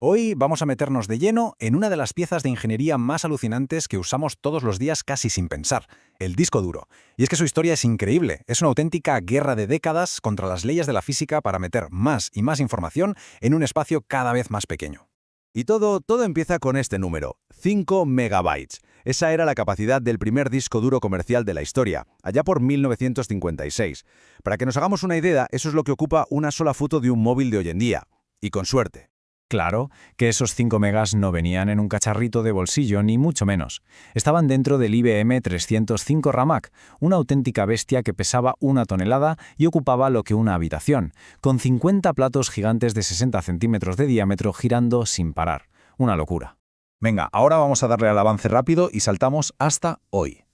Hoy vamos a meternos de lleno en una de las piezas de ingeniería más alucinantes que usamos todos los días casi sin pensar, el disco duro. Y es que su historia es increíble, es una auténtica guerra de décadas contra las leyes de la física para meter más y más información en un espacio cada vez más pequeño. Y todo empieza con este número, 5 megabytes. Esa era la capacidad del primer disco duro comercial de la historia, allá por 1956. Para que nos hagamos una idea, eso es lo que ocupa una sola foto de un móvil de hoy en día. Y con suerte. Claro que esos 5 megas no venían en un cacharrito de bolsillo, ni mucho menos. Estaban dentro del IBM 305 Ramac, una auténtica bestia que pesaba 1 tonelada y ocupaba lo que una habitación, con 50 platos gigantes de 60 centímetros de diámetro girando sin parar. Una locura. Venga, ahora vamos a darle al avance rápido y saltamos hasta hoy.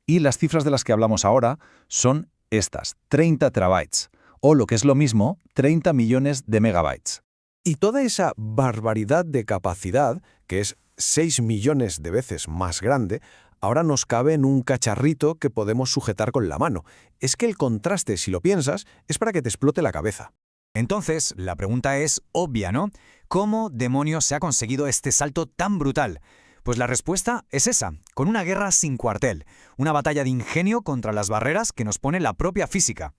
Y las cifras de las que hablamos ahora son estas, 30 terabytes, o lo que es lo mismo, 30 millones de megabytes. Y toda esa barbaridad de capacidad, que es 6 millones de veces más grande, ahora nos cabe en un cacharrito que podemos sujetar con la mano. Es que el contraste, si lo piensas, es para que te explote la cabeza. Entonces, la pregunta es obvia, ¿no? ¿Cómo demonios se ha conseguido este salto tan brutal? Pues la respuesta es esa, con una guerra sin cuartel, una batalla de ingenio contra las barreras que nos pone la propia física.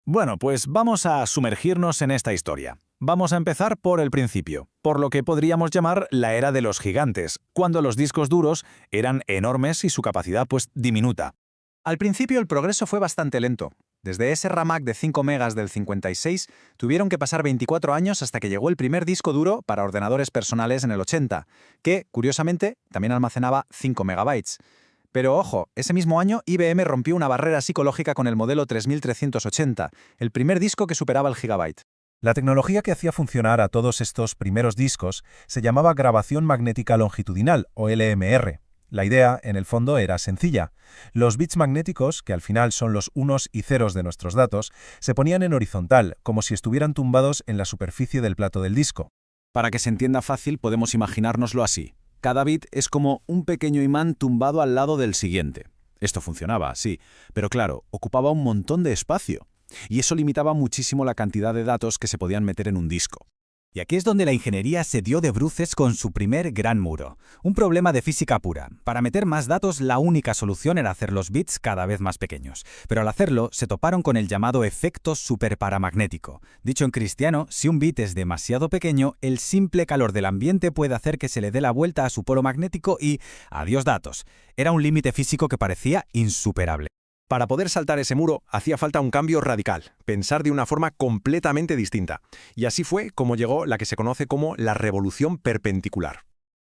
Bueno, pues vamos a sumergirnos en esta historia. Vamos a empezar por el principio, por lo que podríamos llamar la era de los gigantes, cuando los discos duros eran enormes y su capacidad diminuta. Al principio el progreso fue bastante lento. Desde ese Ramac de 5 megas del 56, tuvieron que pasar 24 años hasta que llegó el primer disco duro para ordenadores personales en el 80, que, curiosamente, también almacenaba 5 megabytes. Pero ojo, ese mismo año IBM rompió una barrera psicológica con el modelo 3380, el primer disco que superaba el gigabyte. La tecnología que hacía funcionar a todos estos primeros discos se llamaba grabación magnética longitudinal, o LMR. La idea, en el fondo, era sencilla. Los bits magnéticos, que al final son los unos y ceros de nuestros datos, se ponían en horizontal, como si estuvieran tumbados en la superficie del plato del disco. Para que se entienda fácil, podemos imaginárnoslo así. Cada bit es como un pequeño imán tumbado al lado del siguiente. Esto funcionaba así, pero claro, ocupaba un montón de espacio. Y eso limitaba muchísimo la cantidad de datos que se podían meter en un disco. Y aquí es donde la ingeniería se dio de bruces con su primer gran muro. Un problema de física pura. Para meter más datos, la única solución era hacer los bits cada vez más pequeños. Pero al hacerlo, se toparon con el llamado efecto superparamagnético. Dicho en cristiano, si un bit es demasiado pequeño, el simple calor del ambiente puede hacer que se le dé la vuelta a su polo magnético y adiós datos. Era un límite físico que parecía insuperable. Para poder saltar ese muro hacía falta un cambio radical, pensar de una forma completamente distinta. Y así fue como llegó la que se conoce como la revolución perpendicular.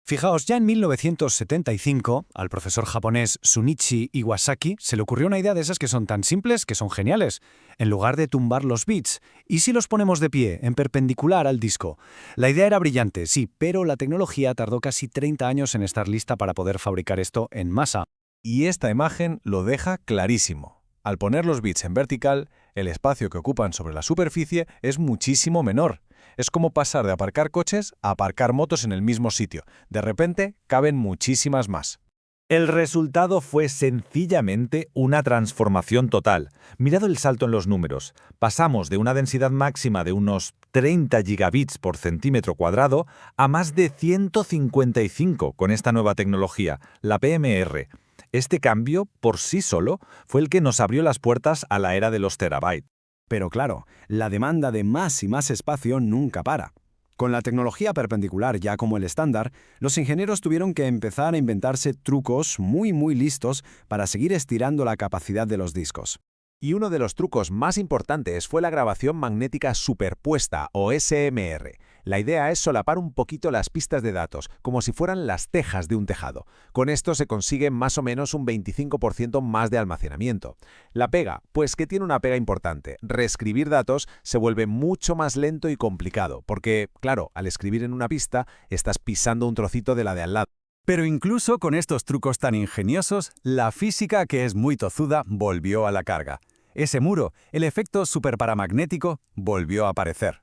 Fijaos, ya en 1975, al profesor japonés Shunichi Iwasaki se le ocurrió una idea de esas que son tan simples que son geniales. En lugar de tumbar los bits, ¿y si los ponemos de pie, en perpendicular al disco? La idea era brillante, sí, pero la tecnología tardó casi 30 años en estar lista para poder fabricar esto en masa. Y esta imagen lo deja clarísimo. Al poner los bits en vertical, el espacio que ocupan sobre la superficie es muchísimo menor. Es como pasar de aparcar coches a aparcar motos en el mismo sitio. De repente, caben muchísimas más. El resultado fue sencillamente una transformación total. Mirad el salto en los números. Pasamos de una densidad máxima de unos 30 gigabits por centímetro cuadrado a más de 155 con esta nueva tecnología, la PMR. Este cambio, por sí solo, fue el que nos abrió las puertas a la era de los terabytes. Pero claro, la demanda de más y más espacio nunca para. Con la tecnología perpendicular ya como el estándar, los ingenieros tuvieron que empezar a inventarse trucos muy listos para seguir estirando la capacidad de los discos. Y uno de los trucos más importantes fue la grabación magnética superpuesta, o SMR. La idea es solapar un poquito las pistas de datos, como si fueran las tejas de un tejado. Con esto se consigue más o menos un 25% más de almacenamiento. La pega, pues que tiene una pega importante. Reescribir datos se vuelve mucho más lento y complicado, porque, claro, al escribir en una pista, estás pisando un trocito de la de al lado. Pero incluso con estos trucos tan ingeniosos, la física, que es muy tozuda, volvió a la carga. Ese muro, el efecto superparamagnético, volvió a aparecer.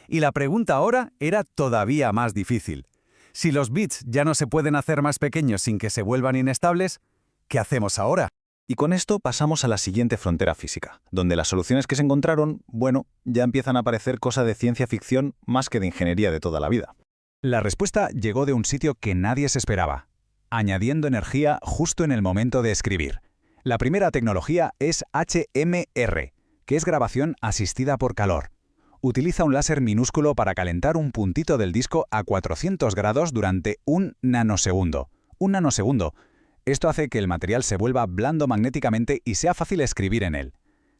Y la pregunta ahora era todavía más difícil. Si los bits ya no se pueden hacer más pequeños sin que se vuelvan inestables, ¿qué hacemos ahora? Y con esto pasamos a la siguiente frontera física, donde las soluciones que se encontraron, bueno, ya empiezan a parecer cosa de ciencia ficción más que de ingeniería de toda la vida. La respuesta llegó de un sitio que nadie se esperaba, añadiendo energía justo en el momento de escribir. La primera tecnología es HMR, que es grabación asistida por calor. Utiliza un láser minúsculo para calentar un puntito del disco a 400 grados durante 1 nanosegundo. 1 nanosegundo. Esto hace que el material se vuelva blando magnéticamente y sea fácil escribir en él.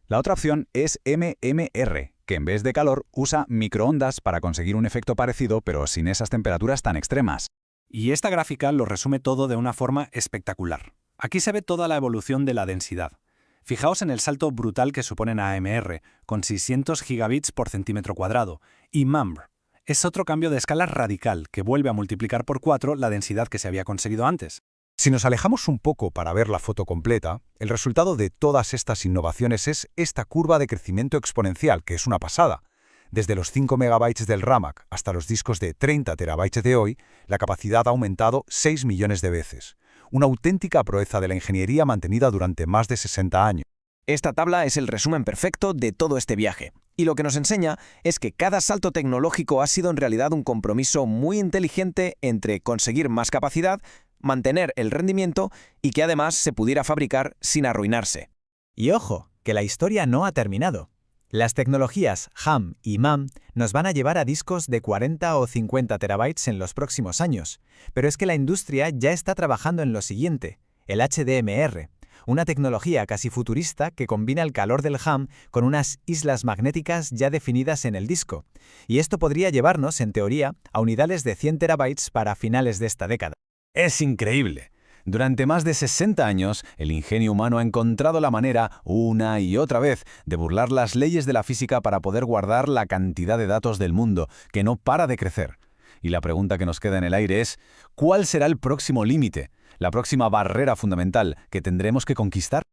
La otra opción es MMR, que en vez de calor usa microondas para conseguir un efecto parecido pero sin esas temperaturas tan extremas. Y esta gráfica lo resume todo de una forma espectacular. Aquí se ve toda la evolución de la densidad. Fijaos en el salto brutal que suponen AMR, con 600 gigabits por centímetro cuadrado, y MAMR. Es otro cambio de escala radical que vuelve a multiplicar por 4 la densidad que se había conseguido antes. Si nos alejamos un poco para ver la foto completa, el resultado de todas estas innovaciones es esta curva de crecimiento exponencial, que es una pasada. Desde los 5 megabytes del RAMac hasta los discos de 30 terabytes de hoy, la capacidad ha aumentado 6 millones de veces. Una auténtica proeza de la ingeniería mantenida durante más de 60 años. Esta tabla es el resumen perfecto de todo este viaje. Y lo que nos enseña es que cada salto tecnológico ha sido en realidad un compromiso muy inteligente entre conseguir más capacidad, mantener el rendimiento y que además se pudiera fabricar sin arruinarse. Y ojo, que la historia no ha terminado. Las tecnologías HAM y MAM nos van a llevar a discos de 40 o 50 terabytes en los próximos años, pero es que la industria ya está trabajando en lo siguiente, el HDMR, una tecnología casi futurista que combina el calor del HAM con unas islas magnéticas ya definidas en el disco, y esto podría llevarnos, en teoría, a unidades de 100 terabytes para finales de esta década. Es increíble. Durante más de 60 años, el ingenio humano ha encontrado la manera, una y otra vez, de burlar las leyes de la física para poder guardar la cantidad de datos del mundo, que no para de crecer. Y la pregunta que nos queda en el aire es, ¿cuál será el próximo límite? La próxima barrera fundamental que tendremos que conquistar.